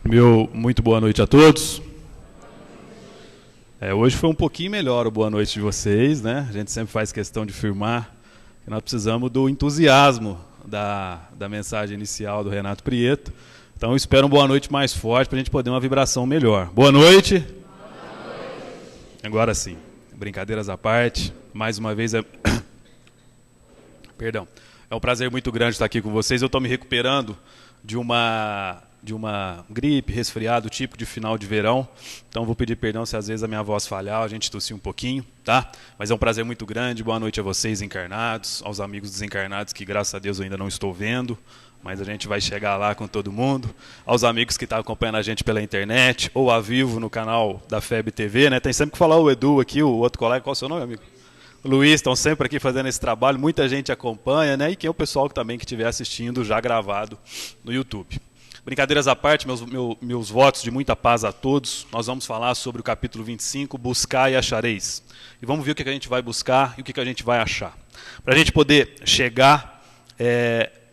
Muito boa noite a todos. Hoje foi um pouquinho melhor o boa noite de vocês, né? A gente sempre faz questão de firmar que nós precisamos do entusiasmo da mensagem inicial do Renato Prieto. Então eu espero uma boa noite mais forte para a gente poder uma vibração melhor. Boa noite. Boa noite. Agora sim, brincadeiras à parte, mais uma vez Perdão. É um prazer muito grande estar aqui com vocês. Eu estou me recuperando de uma gripe, resfriado, tipo de final de verão. Então vou pedir perdão se às vezes a minha voz falhar, a gente tossir um pouquinho, tá? Mas é um prazer muito grande. Boa noite a vocês encarnados, aos amigos desencarnados que graças a Deus eu ainda não estou vendo, mas a gente vai chegar lá com todo mundo. Aos amigos que estão acompanhando a gente pela internet ou ao vivo no canal da FEB TV, né? Tem sempre que falar o Edu aqui, o outro colega. Qual é o seu nome, amigo? Luiz, estão sempre aqui fazendo esse trabalho, muita gente acompanha, né? E quem é o pessoal que também que estiver assistindo já gravado no YouTube. Brincadeiras à parte, meus votos de muita paz a todos. Nós vamos falar sobre o capítulo 25, Buscar e Achareis. E vamos ver o que a gente vai buscar e o que a gente vai achar. Para a gente poder chegar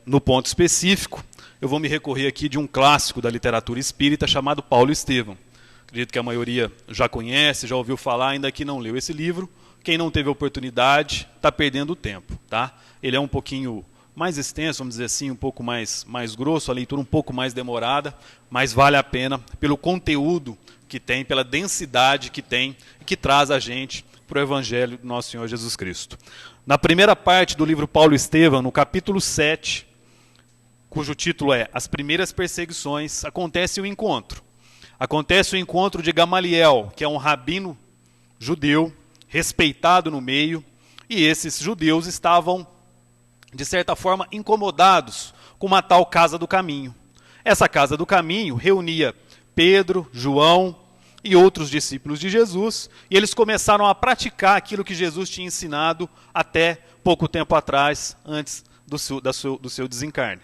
no ponto específico, eu vou me recorrer aqui de um clássico da literatura espírita chamado Paulo Estevam. Acredito que a maioria já conhece, já ouviu falar, ainda que não leu esse livro. Quem não teve oportunidade está perdendo tempo, tá? Ele é um pouquinho mais extenso, vamos dizer assim, um pouco mais grosso, a leitura um pouco mais demorada, mas vale a pena pelo conteúdo que tem, pela densidade que tem e que traz a gente para o Evangelho do nosso Senhor Jesus Cristo. Na primeira parte do livro Paulo Estevam, no capítulo 7, cujo título é As Primeiras Perseguições, acontece o encontro. Acontece o encontro de Gamaliel, que é um rabino judeu, respeitado no meio, e esses judeus estavam, de certa forma, incomodados com uma tal Casa do Caminho. Essa Casa do Caminho reunia Pedro, João e outros discípulos de Jesus, e eles começaram a praticar aquilo que Jesus tinha ensinado até pouco tempo atrás, antes do seu desencarne.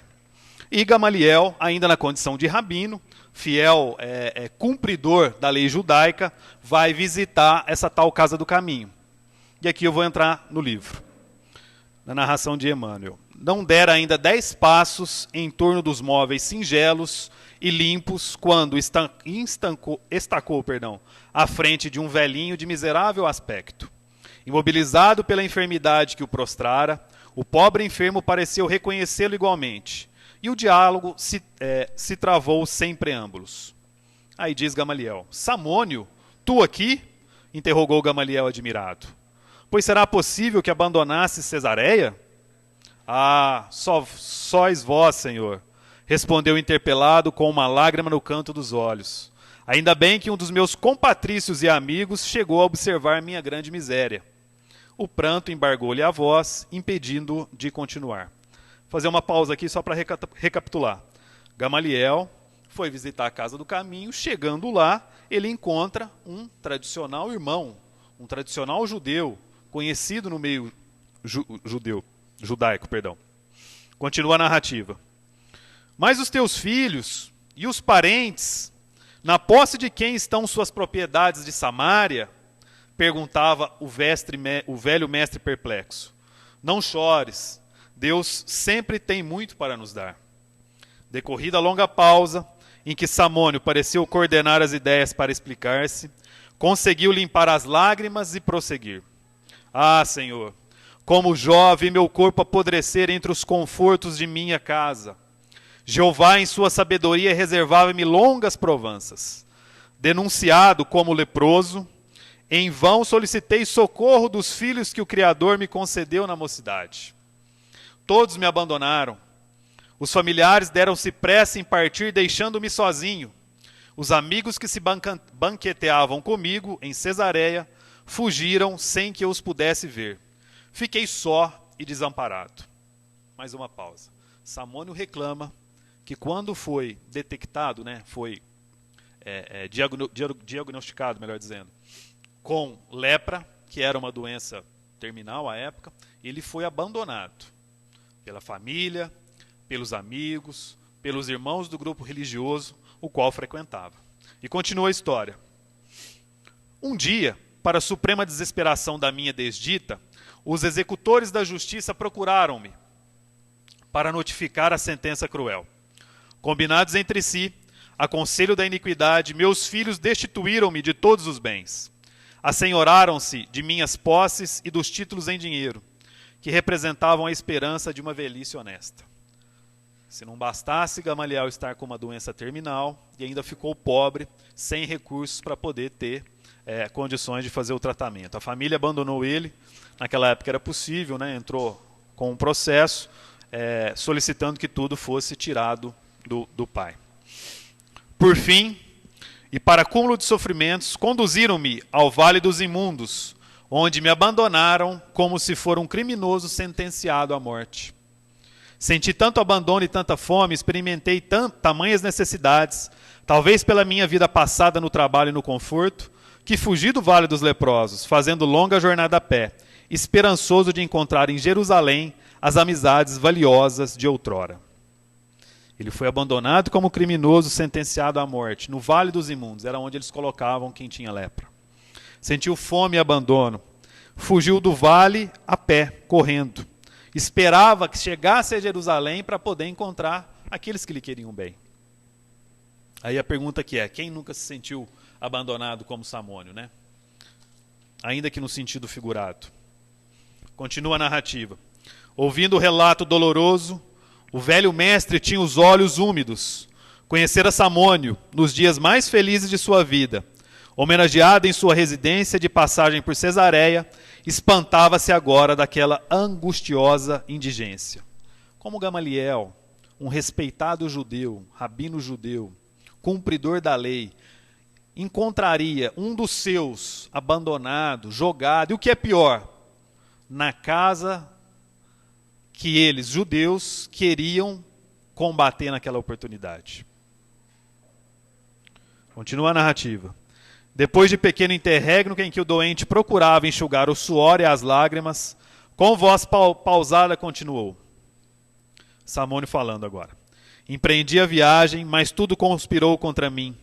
E Gamaliel, ainda na condição de rabino, fiel cumpridor da lei judaica, vai visitar essa tal Casa do Caminho. E aqui eu vou entrar no livro, na narração de Emmanuel. Não dera ainda 10 passos em torno dos móveis singelos e limpos, quando estacou à frente de um velhinho de miserável aspecto. Imobilizado pela enfermidade que o prostrara, o pobre enfermo pareceu reconhecê-lo igualmente. E o diálogo se travou sem preâmbulos. Aí diz Gamaliel: Samônio, tu aqui? Interrogou Gamaliel admirado. Pois será possível que abandonasse Cesareia? Ah, sóis vós, Senhor, respondeu o interpelado com uma lágrima no canto dos olhos. Ainda bem que um dos meus compatrícios e amigos chegou a observar minha grande miséria. O pranto embargou-lhe a voz, impedindo-o de continuar. Vou fazer uma pausa aqui só para recapitular. Gamaliel foi visitar a Casa do Caminho. Chegando lá, ele encontra um tradicional irmão, um tradicional judeu, conhecido no meio judaico. Continua a narrativa. Mas os teus filhos e os parentes, na posse de quem estão suas propriedades de Samária? Perguntava o velho mestre perplexo. Não chores. Deus sempre tem muito para nos dar. Decorrida a longa pausa, em que Samônio pareceu coordenar as ideias para explicar-se, conseguiu limpar as lágrimas e prosseguir. Ah, Senhor, como jovem meu corpo apodrecer entre os confortos de minha casa. Jeová, em sua sabedoria, reservava-me longas provanças. Denunciado como leproso, em vão solicitei socorro dos filhos que o Criador me concedeu na mocidade. Todos me abandonaram. Os familiares deram-se pressa em partir, deixando-me sozinho. Os amigos que se banqueteavam comigo em Cesareia fugiram sem que eu os pudesse ver. Fiquei só e desamparado. Mais uma pausa. Samônio reclama que quando foi detectado, foi diagnosticado, melhor dizendo, com lepra, que era uma doença terminal à época, ele foi abandonado pela família, pelos amigos, pelos irmãos do grupo religioso, o qual frequentava. E continua a história. Um dia, para a suprema desesperação da minha desdita, os executores da justiça procuraram-me para notificar a sentença cruel. Combinados entre si, A conselho da iniquidade, meus filhos destituíram-me de todos os bens. Assenhoraram-se de minhas posses e dos títulos em dinheiro, que representavam a esperança de uma velhice honesta. Se não bastasse Gamaliel estar com uma doença terminal, e ainda ficou pobre, sem recursos para poder ter condições de fazer o tratamento. A família abandonou ele, naquela época era possível, né? Entrou com um processo solicitando que tudo fosse tirado do pai. Por fim, e para cúmulo de sofrimentos, conduziram-me ao vale dos imundos, onde me abandonaram como se for um criminoso sentenciado à morte. Senti tanto abandono e tanta fome, experimentei tamanhas necessidades, talvez pela minha vida passada no trabalho e no conforto, que fugi do vale dos leprosos, fazendo longa jornada a pé, esperançoso de encontrar em Jerusalém as amizades valiosas de outrora. Ele foi abandonado como criminoso sentenciado à morte, no Vale dos Imundos, era onde eles colocavam quem tinha lepra. Sentiu fome e abandono, fugiu do vale a pé, correndo. Esperava que chegasse a Jerusalém para poder encontrar aqueles que lhe queriam bem. Aí a pergunta que quem nunca se sentiu abandonado como Samônio, né? Ainda que no sentido figurado. Continua a narrativa. Ouvindo o relato doloroso, o velho mestre tinha os olhos úmidos. Conhecera Samônio nos dias mais felizes de sua vida. Homenageado em sua residência de passagem por Cesareia, espantava-se agora daquela angustiosa indigência. Como Gamaliel, um respeitado judeu, rabino judeu, cumpridor da lei, encontraria um dos seus abandonado, jogado, e o que é pior, na casa que eles, judeus, queriam combater naquela oportunidade. Continua a narrativa. Depois de pequeno interregno em que o doente procurava enxugar o suor e as lágrimas, com voz pausada continuou. Samônio falando agora. Empreendi a viagem, mas tudo conspirou contra mim.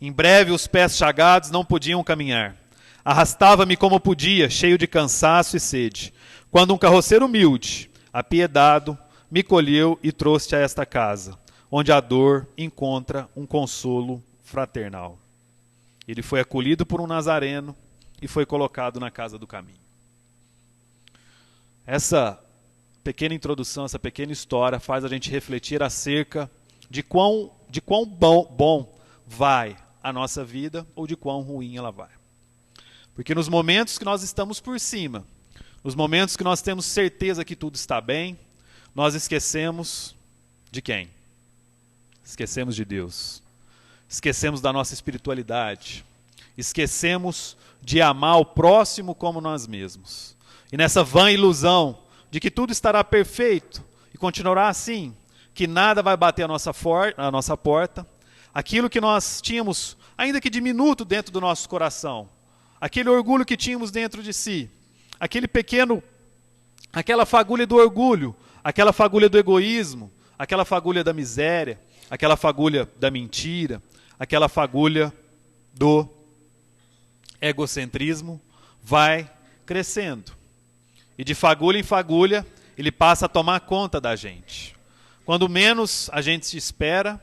Em breve os pés chagados não podiam caminhar. Arrastava-me como podia, cheio de cansaço e sede. Quando um carroceiro humilde, apiedado, me colheu e trouxe a esta casa, onde a dor encontra um consolo fraternal. Ele foi acolhido por um nazareno e foi colocado na casa do caminho. Essa pequena introdução, essa pequena história faz a gente refletir acerca de quão bom vai a nossa vida ou de quão ruim ela vai. Porque nos momentos que nós estamos por cima, nos momentos que nós temos certeza que tudo está bem, nós esquecemos de quem? Esquecemos de Deus. Esquecemos da nossa espiritualidade. Esquecemos de amar o próximo como nós mesmos. E nessa vã ilusão de que tudo estará perfeito e continuará assim, que nada vai bater a nossa porta, aquilo que nós tínhamos, ainda que diminuto dentro do nosso coração, aquele orgulho que tínhamos dentro de si, aquela fagulha do orgulho, aquela fagulha do egoísmo, aquela fagulha da miséria, aquela fagulha da mentira, aquela fagulha do egocentrismo, vai crescendo. E de fagulha em fagulha, ele passa a tomar conta da gente. Quando menos a gente se espera,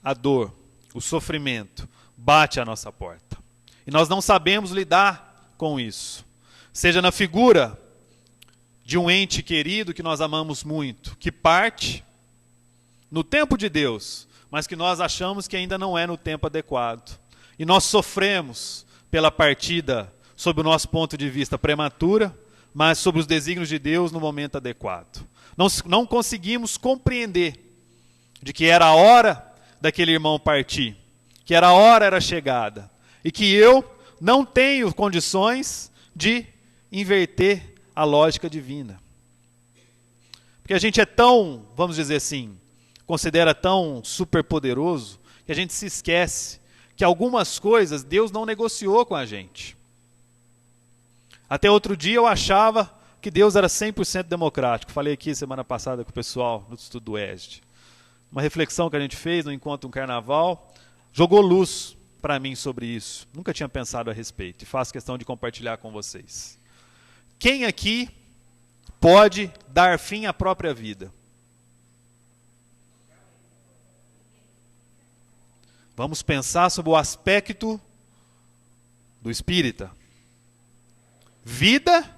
a dor, o sofrimento, bate à nossa porta. E nós não sabemos lidar com isso. Seja na figura de um ente querido que nós amamos muito, que parte no tempo de Deus, mas que nós achamos que ainda não é no tempo adequado. E nós sofremos pela partida, sob o nosso ponto de vista, prematura, mas sobre os desígnios de Deus no momento adequado. Não conseguimos compreender de que era a hora daquele irmão partir, que era a hora, era chegada, e que eu não tenho condições de inverter a lógica divina. Porque a gente é tão, vamos dizer assim, considera tão superpoderoso, que a gente se esquece que algumas coisas Deus não negociou com a gente. Até outro dia eu achava que Deus era 100% democrático. Falei aqui semana passada com o pessoal no estudo do ESD. Uma reflexão que a gente fez no encontro um carnaval, jogou luz para mim sobre isso. Nunca tinha pensado a respeito e faço questão de compartilhar com vocês. Quem aqui pode dar fim à própria vida? Vamos pensar sobre o aspecto do espírita. Vida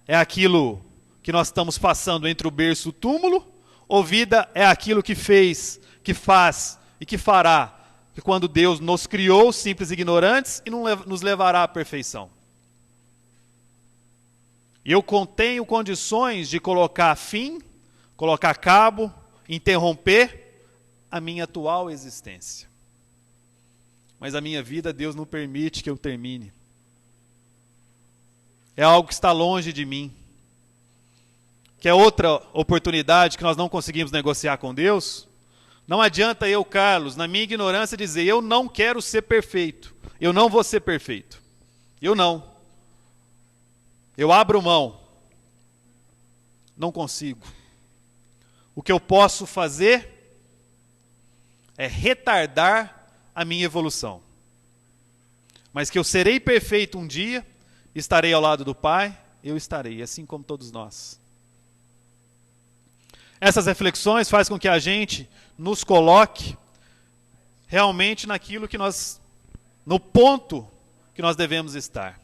é aquilo que nós estamos passando entre o berço e o túmulo, ou vida é aquilo que fez, que faz e que fará, que quando Deus nos criou, simples e ignorantes, e não nos levará à perfeição. E eu tenho condições de colocar fim, colocar cabo, interromper a minha atual existência. Mas a minha vida, Deus não permite que eu termine. É algo que está longe de mim. Que é outra oportunidade que nós não conseguimos negociar com Deus. Não adianta eu, Carlos, na minha ignorância, dizer, eu não quero ser perfeito. Eu não vou ser perfeito. Eu não. Eu abro mão. Não consigo. O que eu posso fazer é retardar a minha evolução. Mas que eu serei perfeito um dia, estarei ao lado do Pai, eu estarei, assim como todos nós. Essas reflexões fazem com que a gente nos coloque realmente naquilo que nós, no ponto que nós devemos estar.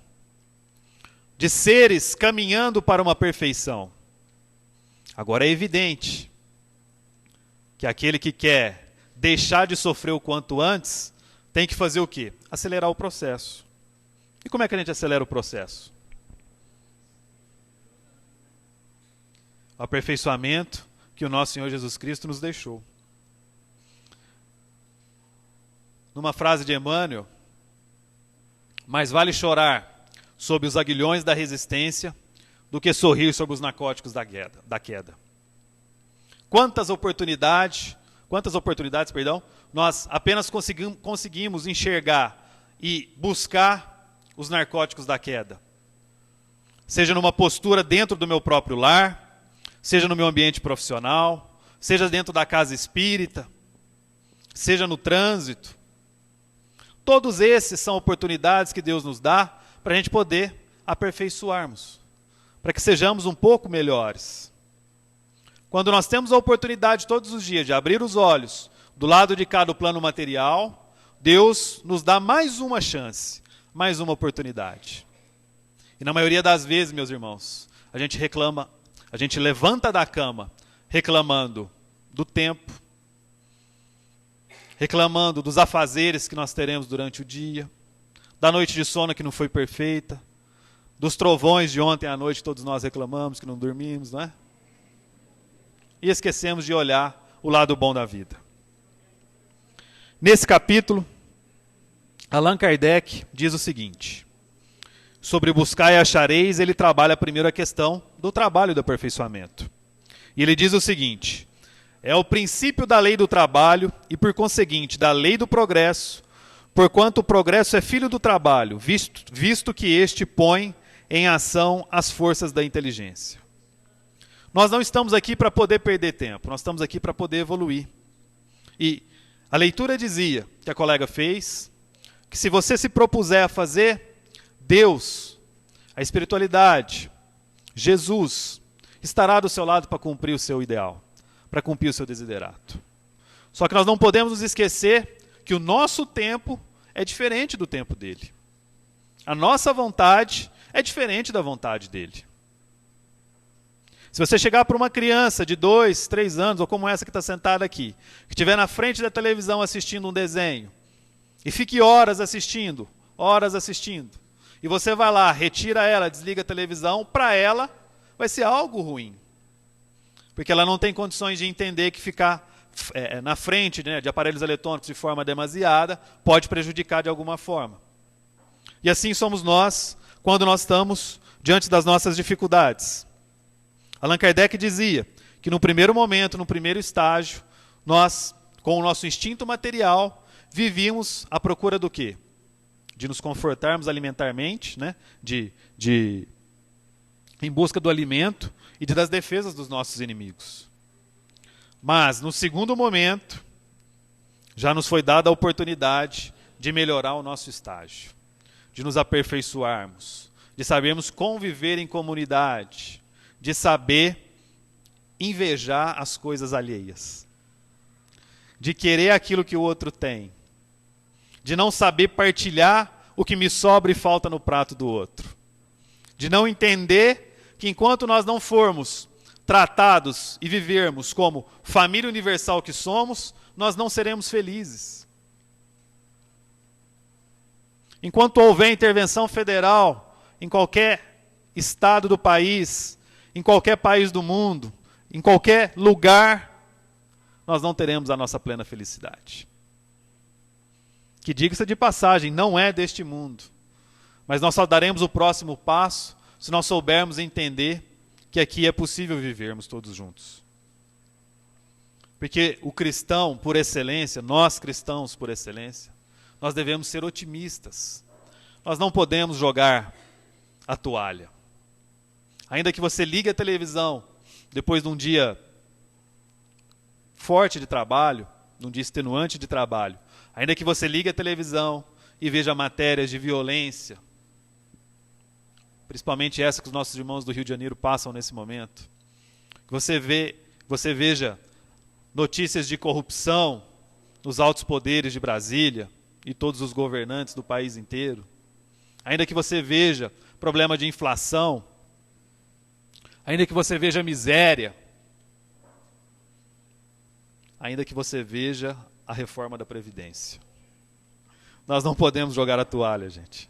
De seres caminhando para uma perfeição. Agora é evidente que aquele que quer deixar de sofrer o quanto antes, tem que fazer o quê? Acelerar o processo. E como é que a gente acelera o processo? O aperfeiçoamento que o nosso Senhor Jesus Cristo nos deixou. Numa frase de Emmanuel, mais vale chorar sob os aguilhões da resistência do que sorrir sobre os narcóticos da queda. Quantas oportunidades, nós apenas conseguimos enxergar e buscar os narcóticos da queda. Seja numa postura dentro do meu próprio lar, seja no meu ambiente profissional, seja dentro da casa espírita, seja no trânsito. Todos esses são oportunidades que Deus nos dá para a gente poder aperfeiçoarmos, para que sejamos um pouco melhores. Quando nós temos a oportunidade todos os dias de abrir os olhos do lado de cá do plano material, Deus nos dá mais uma chance, mais uma oportunidade. E na maioria das vezes, meus irmãos, a gente levanta da cama reclamando do tempo, reclamando dos afazeres que nós teremos durante o dia, da noite de sono que não foi perfeita, dos trovões de ontem à noite todos nós reclamamos que não dormimos, não é? E esquecemos de olhar o lado bom da vida. Nesse capítulo, Allan Kardec diz o seguinte: sobre buscar e achareis, ele trabalha primeiro a questão do trabalho e do aperfeiçoamento. E ele diz o seguinte: é o princípio da lei do trabalho e, por conseguinte, da lei do progresso, porquanto o progresso é filho do trabalho, visto que este põe em ação as forças da inteligência. Nós não estamos aqui para poder perder tempo, nós estamos aqui para poder evoluir. E a leitura dizia, que a colega fez, que se você se propuser a fazer, Deus, a espiritualidade, Jesus, estará do seu lado para cumprir o seu ideal, para cumprir o seu desiderato. Só que nós não podemos nos esquecer que o nosso tempo é diferente do tempo dele. A nossa vontade é diferente da vontade dele. Se você chegar para uma criança de 2, 3 anos, ou como essa que está sentada aqui, que estiver na frente da televisão assistindo um desenho, e fique horas assistindo, e você vai lá, retira ela, desliga a televisão, para ela vai ser algo ruim. Porque ela não tem condições de entender que ficar na frente, né, de aparelhos eletrônicos de forma demasiada pode prejudicar de alguma forma. E assim somos nós, quando nós estamos diante das nossas dificuldades. Allan Kardec dizia que no primeiro momento, no primeiro estágio, nós, com o nosso instinto material, vivíamos à procura do quê? De nos confortarmos alimentarmente, né? Em busca do alimento e das defesas dos nossos inimigos. Mas, no segundo momento, já nos foi dada a oportunidade de melhorar o nosso estágio, de nos aperfeiçoarmos, de sabermos conviver em comunidade, de saber invejar as coisas alheias, de querer aquilo que o outro tem, de não saber partilhar o que me sobra e falta no prato do outro, de não entender que enquanto nós não formos tratados e vivermos como família universal que somos, nós não seremos felizes. Enquanto houver intervenção federal em qualquer estado do país, em qualquer país do mundo, em qualquer lugar, nós não teremos a nossa plena felicidade. Que diga-se de passagem, não é deste mundo. Mas nós só daremos o próximo passo se nós soubermos entender que aqui é possível vivermos todos juntos. Porque o cristão, por excelência, nós cristãos por excelência, nós devemos ser otimistas. Nós não podemos jogar a toalha. Ainda que você ligue a televisão depois de um dia forte de trabalho, de um dia extenuante de trabalho, ainda que você ligue a televisão e veja matérias de violência, principalmente essa que os nossos irmãos do Rio de Janeiro passam nesse momento, que você veja notícias de corrupção nos altos poderes de Brasília e todos os governantes do país inteiro, ainda que você veja problema de inflação, ainda que você veja miséria, ainda que você veja a reforma da Previdência. Nós não podemos jogar a toalha, gente.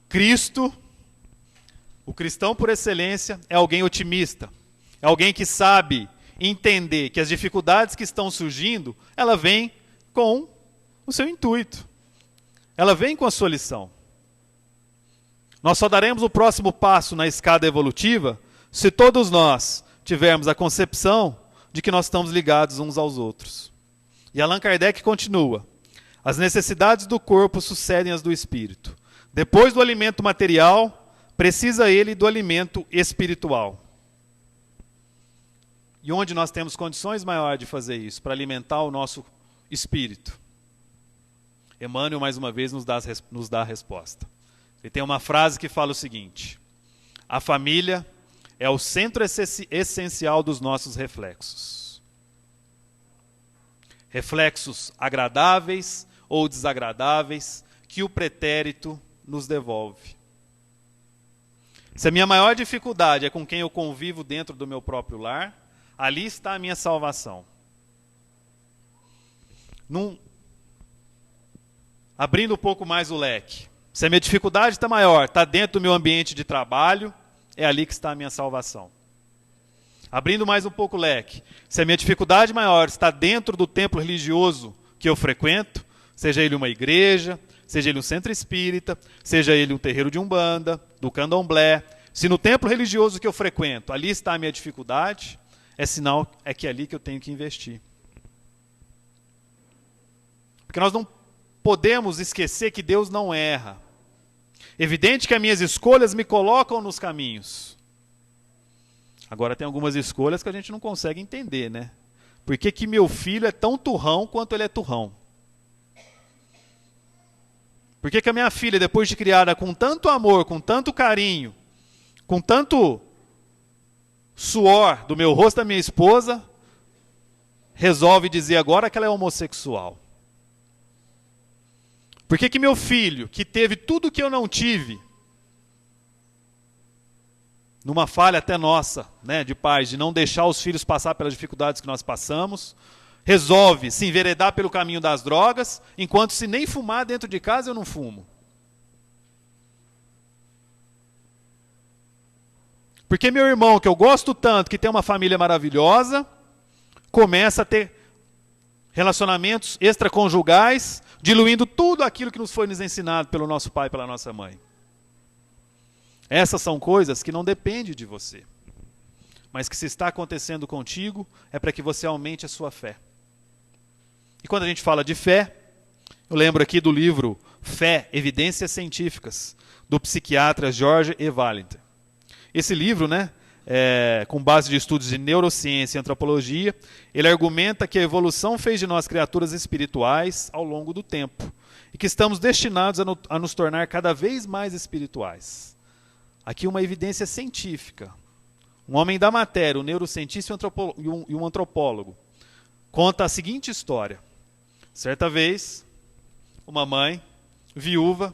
Cristo, o cristão por excelência, é alguém otimista. É alguém que sabe entender que as dificuldades que estão surgindo, ela vem com o seu intuito. Ela vem com a sua lição. Nós só daremos o próximo passo na escada evolutiva se todos nós tivermos a concepção de que nós estamos ligados uns aos outros. E Allan Kardec continua: as necessidades do corpo sucedem às do espírito. Depois do alimento material, precisa ele do alimento espiritual. E onde nós temos condições maiores de fazer isso, para alimentar o nosso espírito? Emmanuel, mais uma vez, nos dá a resposta. Ele tem uma frase que fala o seguinte: a família é o centro essencial dos nossos reflexos. Reflexos agradáveis ou desagradáveis que o pretérito nos devolve. Se a minha maior dificuldade é com quem eu convivo dentro do meu próprio lar, ali está a minha salvação. Abrindo um pouco mais o leque. Se a minha dificuldade está maior, está dentro do meu ambiente de trabalho, é ali que está a minha salvação. Abrindo mais um pouco o leque. Se a minha dificuldade maior está dentro do templo religioso que eu frequento, seja ele uma igreja, seja ele um centro espírita, seja ele um terreiro de umbanda, do candomblé, se no templo religioso que eu frequento, ali está a minha dificuldade, é sinal que é ali que eu tenho que investir. Porque nós não podemos esquecer que Deus não erra. Evidente que as minhas escolhas me colocam nos caminhos. Agora tem algumas escolhas que a gente não consegue entender, né? Por que meu filho é tão turrão quanto ele é turrão? Por que a minha filha, depois de criada com tanto amor, com tanto carinho, com tanto suor do meu rosto da minha esposa, resolve dizer agora que ela é homossexual? Por que meu filho, que teve tudo que eu não tive, numa falha até nossa, né, de pais, de não deixar os filhos passar pelas dificuldades que nós passamos, resolve se enveredar pelo caminho das drogas, enquanto se nem fumar dentro de casa eu não fumo? Porque meu irmão, que eu gosto tanto, que tem uma família maravilhosa, começa a ter relacionamentos extraconjugais, diluindo tudo aquilo que nos foi ensinado pelo nosso pai e pela nossa mãe. Essas são coisas que não dependem de você, mas que se está acontecendo contigo, é para que você aumente a sua fé. E quando a gente fala de fé, eu lembro aqui do livro Fé, Evidências Científicas, do psiquiatra George E. Valentin. Esse livro, né, com base de estudos de neurociência e antropologia, ele argumenta que a evolução fez de nós criaturas espirituais ao longo do tempo e que estamos destinados a nos tornar cada vez mais espirituais. Aqui uma evidência científica. Um homem da matéria, um neurocientista e um antropólogo, conta a seguinte história. Certa vez, uma mãe viúva,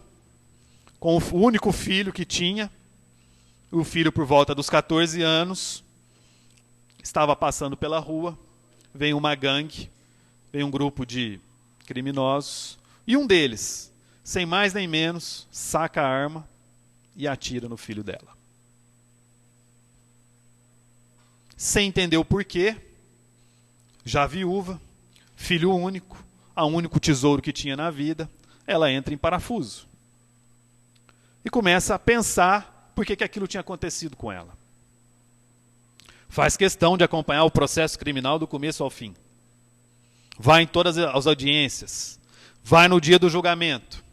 com o único filho que tinha, o filho por volta dos 14 anos, estava passando pela rua, vem uma gangue, vem um grupo de criminosos, e um deles, sem mais nem menos, saca a arma e atira no filho dela. Sem entender o porquê, já viúva, filho único, o único tesouro que tinha na vida, ela entra em parafuso. E começa a pensar por que aquilo tinha acontecido com ela. Faz questão de acompanhar o processo criminal do começo ao fim. Vai em todas as audiências. Vai no dia do julgamento.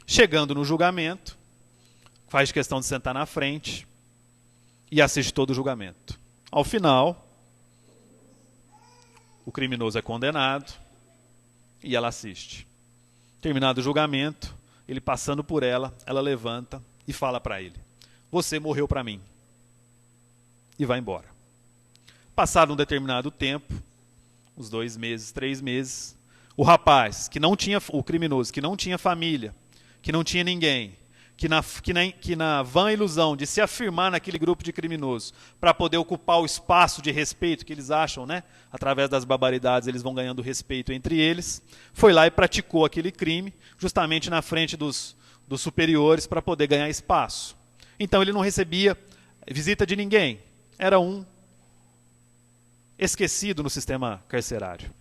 Chegando no julgamento, faz questão de sentar na frente e assiste todo o julgamento. Ao final, o criminoso é condenado e ela assiste. Terminado o julgamento, ele passando por ela, ela levanta e fala para ele: você morreu para mim. E vai embora. Passado um determinado tempo, uns 2 meses, 3 meses, o rapaz, o criminoso, que não tinha família, que não tinha ninguém, que na vã ilusão de se afirmar naquele grupo de criminosos, para poder ocupar o espaço de respeito que eles acham, né? Através das barbaridades eles vão ganhando respeito entre eles, foi lá e praticou aquele crime, justamente na frente dos superiores, para poder ganhar espaço. Então ele não recebia visita de ninguém, era um esquecido no sistema carcerário.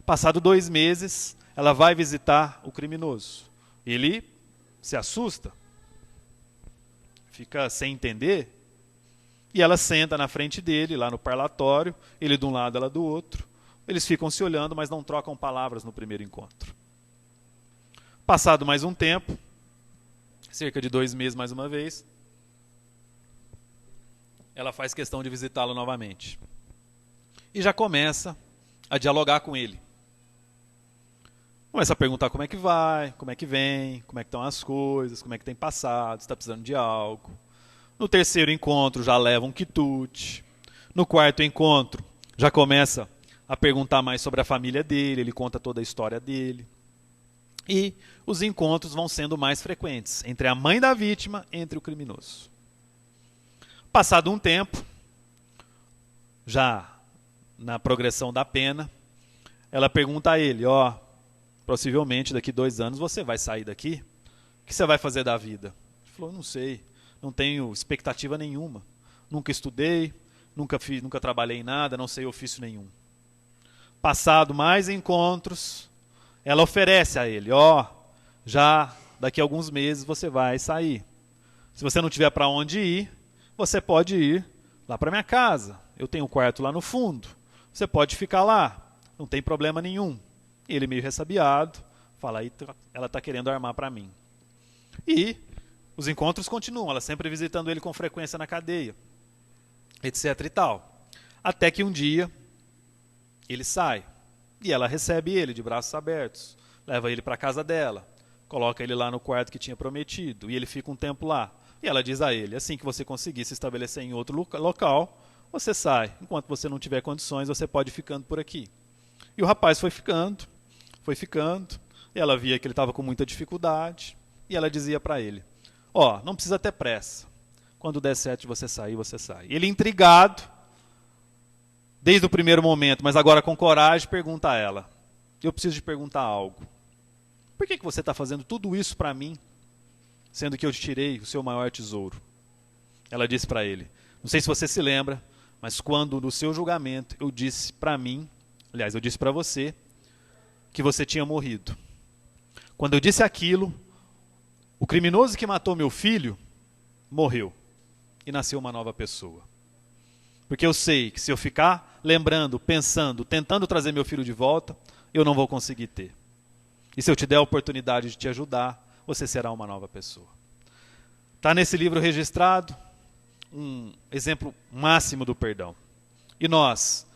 Passado 2 meses, ela vai visitar o criminoso. Ele se assusta, fica sem entender, e ela senta na frente dele, lá no parlatório, ele de um lado, ela do outro. Eles ficam se olhando, mas não trocam palavras no primeiro encontro. Passado mais um tempo, cerca de 2 meses mais uma vez, ela faz questão de visitá-lo novamente. E já começa a dialogar com ele. Começa a perguntar como é que vai, como é que vem, como é que estão as coisas, como é que tem passado, se está precisando de algo. No terceiro encontro já leva um quitute. No quarto encontro já começa a perguntar mais sobre a família dele, ele conta toda a história dele. E os encontros vão sendo mais frequentes entre a mãe da vítima e entre o criminoso. Passado um tempo, já na progressão da pena, ela pergunta a ele: possivelmente daqui 2 anos você vai sair daqui? O que você vai fazer da vida? Ele falou: não sei, não tenho expectativa nenhuma. Nunca estudei, nunca trabalhei em nada, não sei ofício nenhum. Passado mais encontros, ela oferece a ele: já daqui a alguns meses você vai sair. Se você não tiver para onde ir, você pode ir lá para minha casa. Eu tenho um quarto lá no fundo. Você pode ficar lá, não tem problema nenhum. E ele meio ressabiado, fala: aí ela está querendo armar para mim. E os encontros continuam, ela sempre visitando ele com frequência na cadeia, etc e tal. Até que um dia, ele sai, e ela recebe ele de braços abertos, leva ele para a casa dela, coloca ele lá no quarto que tinha prometido, e ele fica um tempo lá. E ela diz a ele: assim que você conseguir se estabelecer em outro local, você sai. Enquanto você não tiver condições, você pode ir ficando por aqui. E o rapaz foi ficando, e ela via que ele estava com muita dificuldade, e ela dizia para ele: não precisa ter pressa, quando der certo de você sair, você sai. Ele, intrigado, desde o primeiro momento, mas agora com coragem, pergunta a ela: eu preciso te perguntar algo. Por que você está fazendo tudo isso para mim, sendo que eu te tirei o seu maior tesouro? Ela disse para ele: não sei se você se lembra, mas quando no seu julgamento eu disse para mim, aliás, eu disse para você, que você tinha morrido. Quando eu disse aquilo, o criminoso que matou meu filho morreu e nasceu uma nova pessoa. Porque eu sei que se eu ficar lembrando, pensando, tentando trazer meu filho de volta, eu não vou conseguir ter. E se eu te der a oportunidade de te ajudar, você será uma nova pessoa. Está nesse livro registrado um exemplo máximo do perdão. E nós,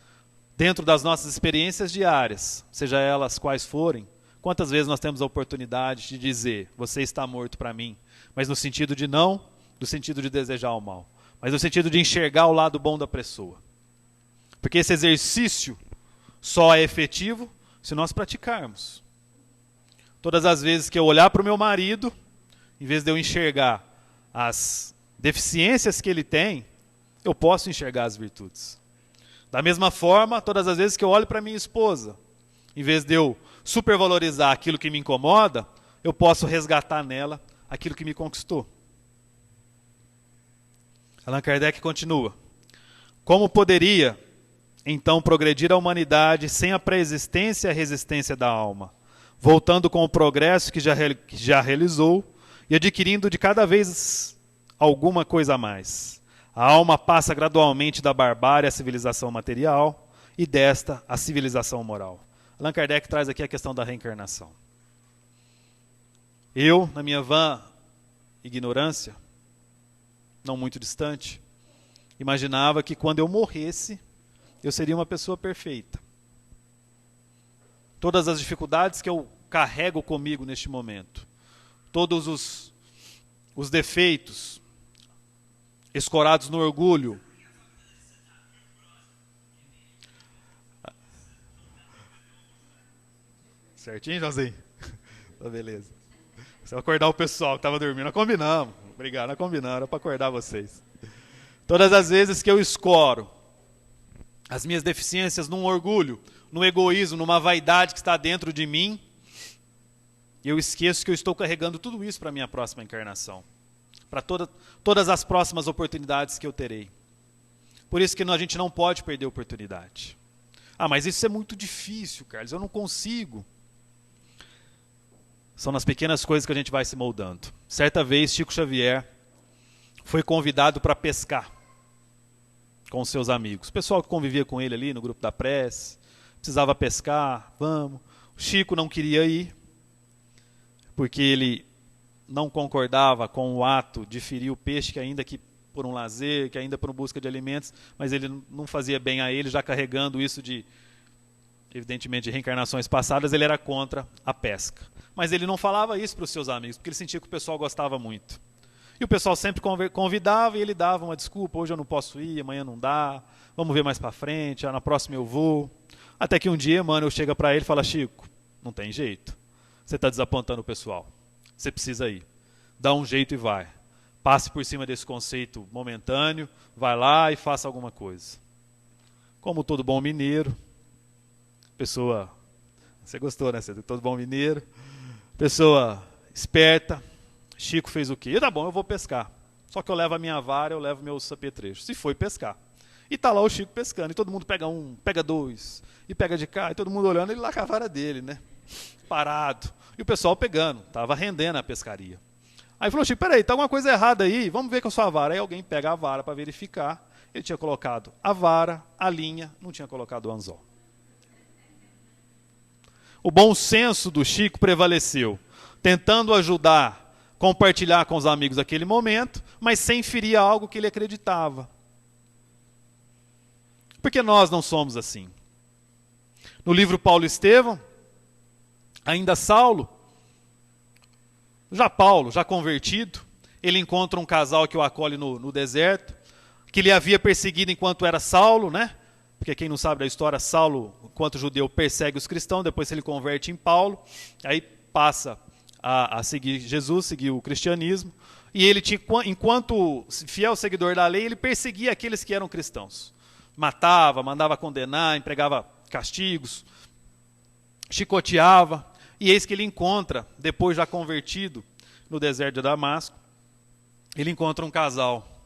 dentro das nossas experiências diárias, seja elas quais forem, quantas vezes nós temos a oportunidade de dizer: você está morto para mim, mas no sentido de não, no sentido de desejar o mal, mas no sentido de enxergar o lado bom da pessoa. Porque esse exercício só é efetivo se nós praticarmos. Todas as vezes que eu olhar para o meu marido, em vez de eu enxergar as deficiências que ele tem, eu posso enxergar as virtudes. Da mesma forma, todas as vezes que eu olho para minha esposa, em vez de eu supervalorizar aquilo que me incomoda, eu posso resgatar nela aquilo que me conquistou. Allan Kardec continua. Como poderia, então, progredir a humanidade sem a pré-existência e a resistência da alma, voltando com o progresso que já realizou e adquirindo de cada vez alguma coisa a mais? A alma passa gradualmente da barbárie à civilização material e desta à civilização moral. Allan Kardec traz aqui a questão da reencarnação. Eu, na minha vã ignorância, não muito distante, imaginava que quando eu morresse, eu seria uma pessoa perfeita. Todas as dificuldades que eu carrego comigo neste momento, todos os defeitos, escorados no orgulho, certinho, Joãozinho? Tá, beleza. Você vai acordar o pessoal que estava dormindo. Nós combinamos. Obrigado, nós combinamos. Era para acordar vocês. Todas as vezes que eu escoro as minhas deficiências num orgulho, num egoísmo, numa vaidade que está dentro de mim, eu esqueço que eu estou carregando tudo isso para a minha próxima encarnação. Para todas as próximas oportunidades que eu terei. Por isso que a gente não pode perder a oportunidade. Ah, mas isso é muito difícil, Carlos. Eu não consigo. São nas pequenas coisas que a gente vai se moldando. Certa vez, Chico Xavier foi convidado para pescar com os seus amigos. O pessoal que convivia com ele ali no grupo da prece, precisava pescar, vamos. O Chico não queria ir, porque ele não concordava com o ato de ferir o peixe, que ainda que por um lazer, que ainda por busca de alimentos, mas ele não fazia bem a ele, já carregando isso de, evidentemente, de reencarnações passadas, ele era contra a pesca. Mas ele não falava isso para os seus amigos, porque ele sentia que o pessoal gostava muito. E o pessoal sempre convidava e ele dava uma desculpa, hoje eu não posso ir, amanhã não dá, vamos ver mais para frente, na próxima eu vou. Até que um dia, mano, eu chego para ele e falo, Chico, não tem jeito, você está desapontando o pessoal, você precisa ir, dá um jeito e vai. Passe por cima desse conceito momentâneo, vai lá e faça alguma coisa. Como todo bom mineiro, pessoa, você gostou, né? Todo bom mineiro, pessoa esperta, Chico fez o quê? Tá bom, eu vou pescar. Só que eu levo a minha vara, eu levo meus apetrechos. Se foi pescar. E tá lá o Chico pescando. E todo mundo pega um, pega dois. E pega de cá. E todo mundo olhando, ele lá com a vara dele, né? Parado. E o pessoal pegando. Tava rendendo a pescaria. Aí falou, Chico, peraí, tá alguma coisa errada aí. Vamos ver com a sua vara. Aí alguém pega a vara para verificar. Ele tinha colocado a vara, a linha, não tinha colocado o anzol. O bom senso do Chico prevaleceu. Tentando ajudar, compartilhar com os amigos aquele momento, mas sem ferir algo que ele acreditava. Porque nós não somos assim. No livro Paulo Estevão, ainda Saulo, Paulo, já convertido, ele encontra um casal que o acolhe no deserto, que ele havia perseguido enquanto era Saulo, né? Porque quem não sabe da história, Saulo, enquanto judeu, persegue os cristãos, depois ele converte em Paulo, aí passa a seguir Jesus, seguir o cristianismo, e ele tinha, enquanto fiel seguidor da lei, ele perseguia aqueles que eram cristãos. Matava, mandava condenar, empregava castigos, chicoteava, e eis que ele encontra, depois já convertido no deserto de Damasco, ele encontra um casal.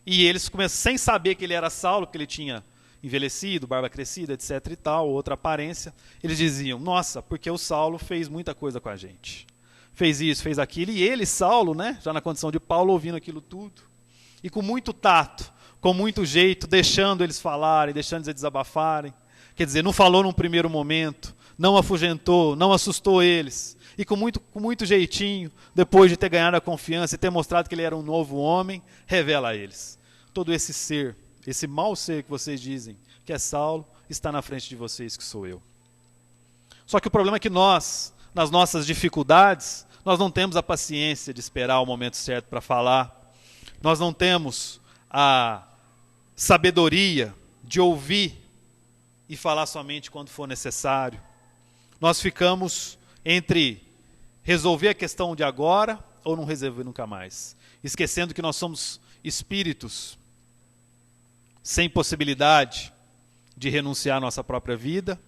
E eles começam, sem saber que ele era Saulo, porque ele tinha envelhecido, barba crescida, etc e tal, outra aparência, eles diziam, nossa, porque o Saulo fez muita coisa com a gente. Fez isso, fez aquilo, e ele, Saulo, né, já na condição de Paulo, ouvindo aquilo tudo, e com muito tato, com muito jeito, deixando eles falarem, deixando eles desabafarem, quer dizer, não falou num primeiro momento, não afugentou, não assustou eles, e com muito jeitinho, depois de ter ganhado a confiança e ter mostrado que ele era um novo homem, revela a eles, todo esse ser, esse mau ser que vocês dizem que é Saulo, está na frente de vocês que sou eu. Só que o problema é que nós, nas nossas dificuldades, nós não temos a paciência de esperar o momento certo para falar. Nós não temos a sabedoria de ouvir e falar somente quando for necessário. Nós ficamos entre resolver a questão de agora ou não resolver nunca mais. Esquecendo que nós somos espíritos sem possibilidade de renunciar à nossa própria vida,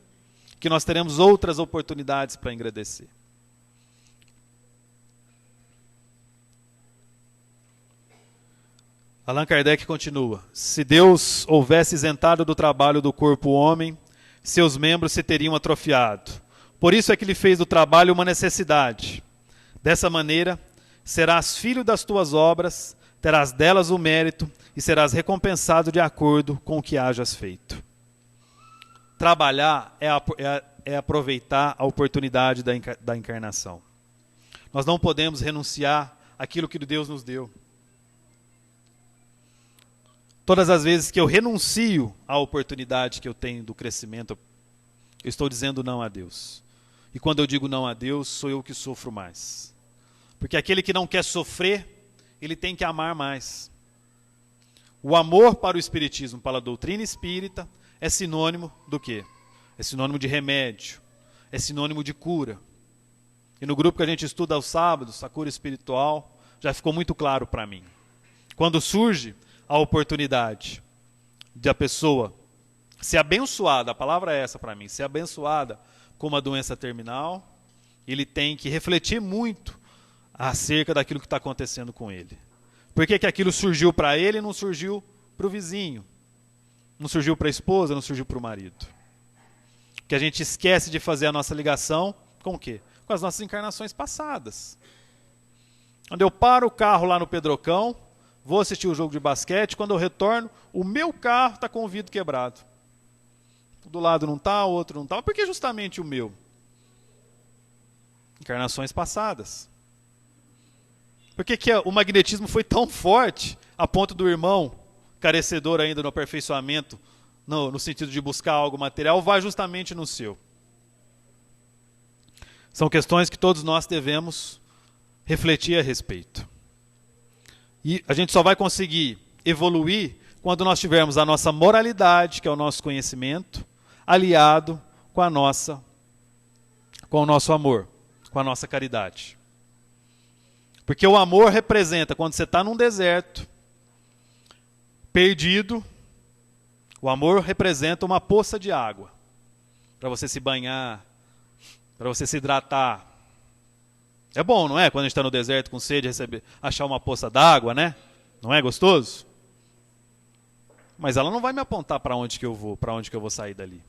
que nós teremos outras oportunidades para engrandecer. Allan Kardec continua: se Deus houvesse isentado do trabalho do corpo o homem, seus membros se teriam atrofiado. Por isso é que ele fez do trabalho uma necessidade. Dessa maneira, serás filho das tuas obras, terás delas o mérito e serás recompensado de acordo com o que hajas feito. Trabalhar é aproveitar a oportunidade da encarnação. Nós não podemos renunciar àquilo que Deus nos deu. Todas as vezes que eu renuncio à oportunidade que eu tenho do crescimento, eu estou dizendo não a Deus. E quando eu digo não a Deus, sou eu que sofro mais. Porque aquele que não quer sofrer, ele tem que amar mais. O amor para o espiritismo, para a doutrina espírita, é sinônimo do quê? É sinônimo de remédio, é sinônimo de cura. E no grupo que a gente estuda aos sábados, a cura espiritual, já ficou muito claro para mim. Quando surge a oportunidade de a pessoa ser abençoada, a palavra é essa para mim, ser abençoada com uma doença terminal, ele tem que refletir muito acerca daquilo que está acontecendo com ele. Por que aquilo surgiu para ele e não surgiu para o vizinho? Não surgiu para a esposa, não surgiu para o marido? Que a gente esquece de fazer a nossa ligação com o quê? Com as nossas encarnações passadas. Quando eu paro o carro lá no Pedrocão, vou assistir o jogo de basquete, quando eu retorno, o meu carro está com o vidro quebrado. Do lado não está, o outro não está. Por que justamente o meu? Encarnações passadas. Por que o magnetismo foi tão forte a ponto do irmão, carecedor ainda no aperfeiçoamento, no sentido de buscar algo material, vai justamente no seu? São questões que todos nós devemos refletir a respeito. E a gente só vai conseguir evoluir quando nós tivermos a nossa moralidade, que é o nosso conhecimento, aliado com o nosso amor, com a nossa caridade. Porque o amor representa, quando você está num deserto, perdido, o amor representa uma poça de água, para você se banhar, para você se hidratar. É bom, não é? Quando a gente está no deserto com sede, achar uma poça d'água, né? Não é gostoso? Mas ela não vai me apontar para onde que eu vou, para onde que eu vou sair dali.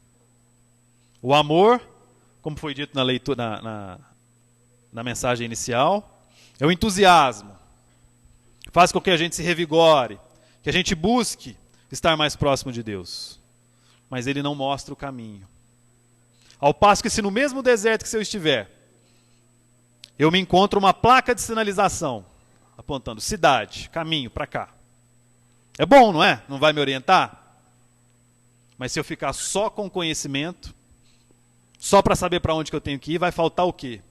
O amor, como foi dito na leitura, na mensagem inicial, é o entusiasmo. Faz com que a gente se revigore, que a gente busque estar mais próximo de Deus. Mas ele não mostra o caminho. Ao passo que se no mesmo deserto que eu estiver, eu me encontro uma placa de sinalização, apontando cidade, caminho, para cá. É bom, não é? Não vai me orientar? Mas se eu ficar só com conhecimento, só para saber para onde que eu tenho que ir, vai faltar o quê?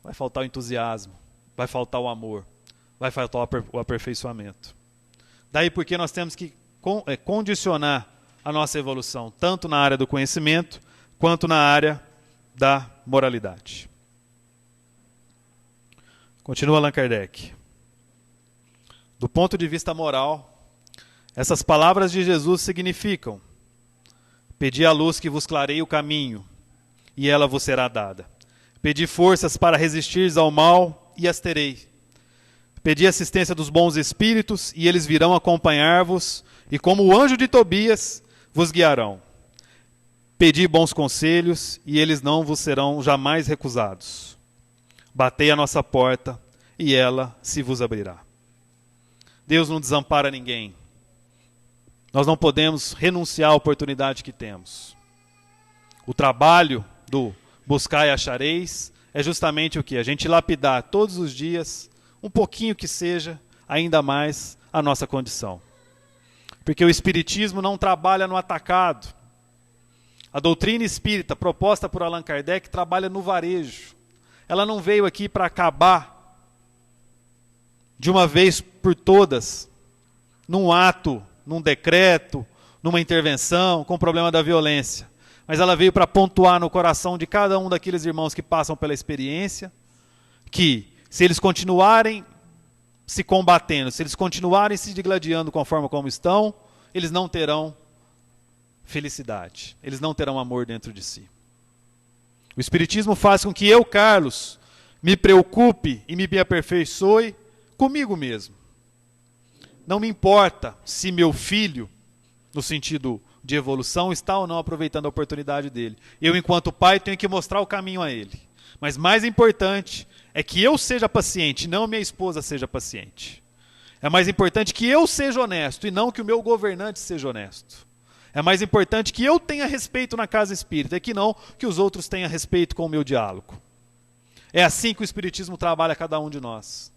Vai faltar o entusiasmo, vai faltar o amor, vai faltar o aperfeiçoamento. Daí porque nós temos que condicionar a nossa evolução, tanto na área do conhecimento, quanto na área da moralidade. Continua Allan Kardec. Do ponto de vista moral, essas palavras de Jesus significam: pedi a luz que vos clareie o caminho, e ela vos será dada. Pedi forças para resistir ao mal, e as terei. Pedi assistência dos bons espíritos, e eles virão acompanhar-vos, e como o anjo de Tobias, vos guiarão. Pedi bons conselhos, e eles não vos serão jamais recusados. Batei a nossa porta, e ela se vos abrirá. Deus não desampara ninguém. Nós não podemos renunciar à oportunidade que temos. O trabalho do buscar e achareis é justamente o que? A gente lapidar todos os dias, um pouquinho que seja, ainda mais a nossa condição. Porque o Espiritismo não trabalha no atacado. A doutrina espírita proposta por Allan Kardec trabalha no varejo. Ela não veio aqui para acabar de uma vez por todas, num ato, num decreto, numa intervenção, com o problema da violência. mas ela veio para pontuar no coração de cada um daqueles irmãos que passam pela experiência, que se eles continuarem se combatendo, se eles continuarem se digladiando conforme como estão, eles não terão felicidade, eles não terão amor dentro de si. O Espiritismo faz com que eu, Carlos, me preocupe e me aperfeiçoe comigo mesmo. Não me importa se meu filho, no sentido de evolução, está ou não aproveitando a oportunidade dele. Eu, enquanto pai, tenho que mostrar o caminho a ele. Mas mais importante é que eu seja paciente, não minha esposa seja paciente. É mais importante que eu seja honesto e não que o meu governante seja honesto. É mais importante que eu tenha respeito na casa espírita e que não que os outros tenham respeito com o meu diálogo. É assim que o Espiritismo trabalha cada um de nós.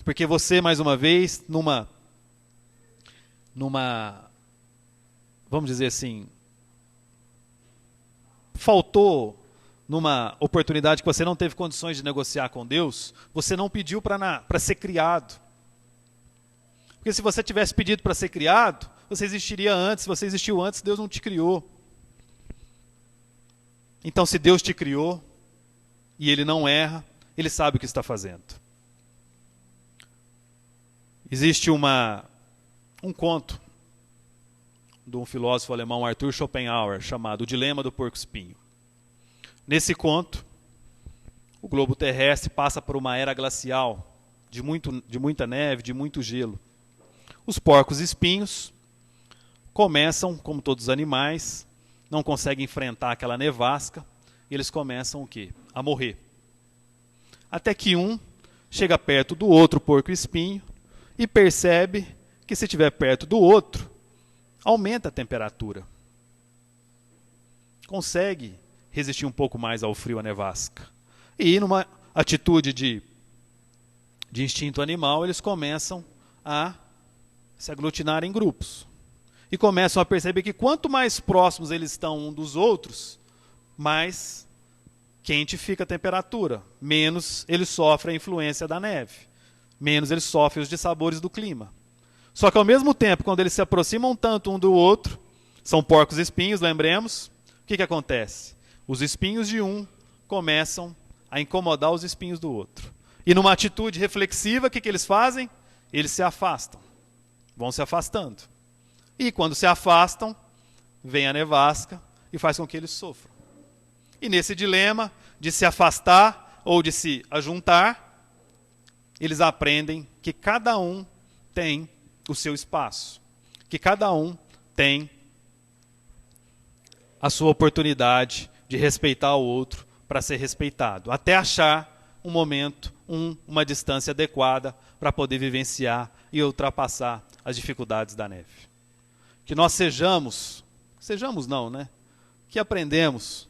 Porque você, mais uma vez, numa vamos dizer assim, faltou numa oportunidade que você não teve condições de negociar com Deus, você não pediu para ser criado. Porque se você tivesse pedido para ser criado, você existiria antes. Se você existiu antes, Deus não te criou. Então, se Deus te criou, e Ele não erra, Ele sabe o que está fazendo. Existe um conto de um filósofo alemão, Arthur Schopenhauer, chamado O Dilema do Porco-Espinho. Nesse conto, o globo terrestre passa por uma era glacial, de muita neve, de muito gelo. Os porcos-espinhos começam, como todos os animais, não conseguem enfrentar aquela nevasca, e eles começam o quê? A morrer. Até que um chega perto do outro porco-espinho e percebe que se estiver perto do outro, aumenta a temperatura. Consegue resistir um pouco mais ao frio, à nevasca. E numa atitude de instinto animal, eles começam a se aglutinar em grupos. E começam a perceber que quanto mais próximos eles estão um dos outros, mais quente fica a temperatura, menos eles sofrem a influência da neve, menos eles sofrem os dissabores do clima. Só que ao mesmo tempo, quando eles se aproximam tanto um do outro, são porcos espinhos, lembremos, o que acontece? Os espinhos de um começam a incomodar os espinhos do outro. E numa atitude reflexiva, o que eles fazem? Eles se afastam, vão se afastando. E quando se afastam, vem a nevasca e faz com que eles sofram. E nesse dilema de se afastar ou de se ajuntar, eles aprendem que cada um tem o seu espaço, que cada um tem a sua oportunidade de respeitar o outro para ser respeitado, até achar um momento, uma distância adequada para poder vivenciar e ultrapassar as dificuldades da neve. Que nós sejamos não, né? Que aprendemos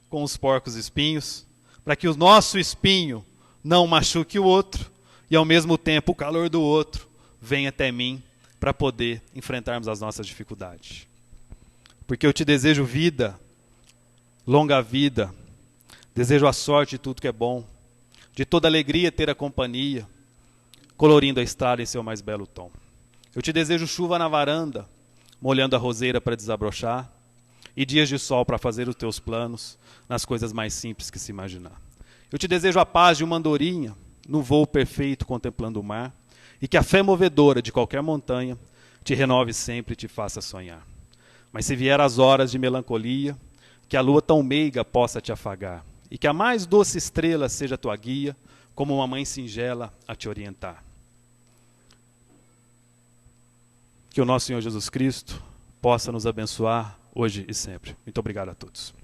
com os porcos espinhos, para que o nosso espinho não machuque o outro e ao mesmo tempo o calor do outro venha até mim para poder enfrentarmos as nossas dificuldades. Porque eu te desejo vida, longa vida, desejo a sorte de tudo que é bom, de toda alegria ter a companhia, colorindo a estrada em seu mais belo tom. Eu te desejo chuva na varanda, molhando a roseira para desabrochar, e dias de sol para fazer os teus planos nas coisas mais simples que se imaginar. Eu te desejo a paz de uma andorinha, no voo perfeito contemplando o mar, e que a fé movedora de qualquer montanha te renove sempre e te faça sonhar. Mas se vier as horas de melancolia, que a lua tão meiga possa te afagar, e que a mais doce estrela seja tua guia, como uma mãe singela a te orientar. Que o nosso Senhor Jesus Cristo possa nos abençoar hoje e sempre. Muito obrigado a todos.